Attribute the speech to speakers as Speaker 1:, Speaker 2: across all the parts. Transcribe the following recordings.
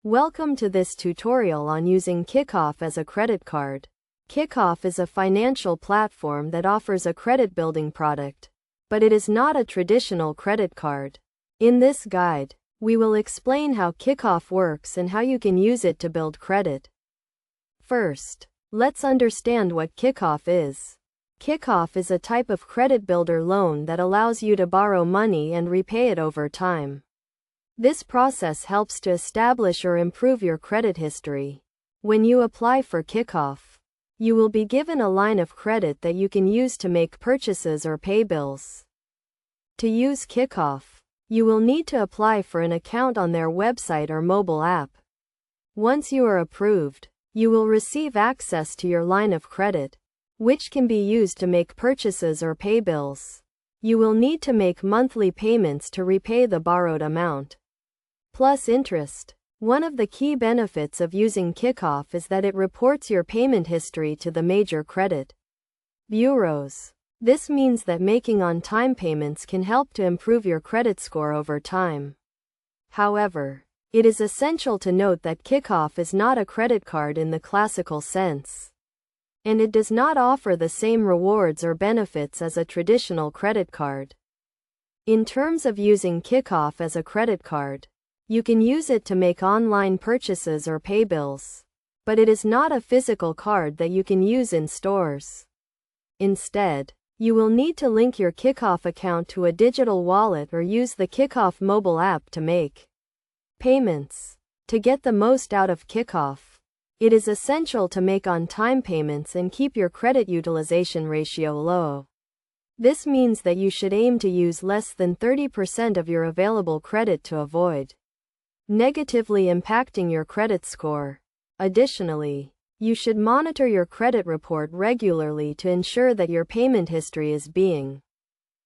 Speaker 1: Welcome to this tutorial on using Kikoff as a credit card. Kikoff is a financial platform that offers a credit building product, but it is not a traditional credit card. In this guide, we will explain how Kikoff works and how you can use it to build credit. First, let's understand what Kikoff is. Kikoff is a type of credit builder loan that allows you to borrow money and repay it over time. This process helps to establish or improve your credit history. When you apply for Kikoff, you will be given a line of credit that you can use to make purchases or pay bills. To use Kikoff, you will need to apply for an account on their website or mobile app. Once you are approved, you will receive access to your line of credit, which can be used to make purchases or pay bills. You will need to make monthly payments to repay the borrowed amount, plus interest. One of the key benefits of using Kikoff is that it reports your payment history to the major credit bureaus. This means that making on-time payments can help to improve your credit score over time. However, it is essential to note that Kikoff is not a credit card in the classical sense, and it does not offer the same rewards or benefits as a traditional credit card. In terms of using Kikoff as a credit card, you can use it to make online purchases or pay bills, but it is not a physical card that you can use in stores. Instead, you will need to link your Kikoff account to a digital wallet or use the Kikoff mobile app to make payments. To get the most out of Kikoff, it is essential to make on-time payments and keep your credit utilization ratio low. This means that you should aim to use less than 30% of your available credit to avoid negatively impacting your credit score. Additionally, you should monitor your credit report regularly to ensure that your payment history is being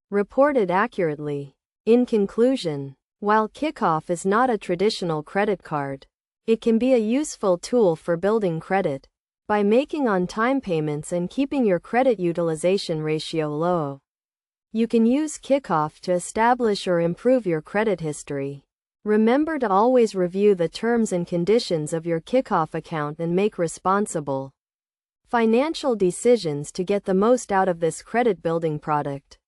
Speaker 1: reported accurately. In conclusion, while Kikoff is not a traditional credit card, it can be a useful tool for building credit. By making on-time payments and keeping your credit utilization ratio low, you can use Kikoff to establish or improve your credit history. Remember to always review the terms and conditions of your Kikoff account and make responsible financial decisions to get the most out of this credit building product.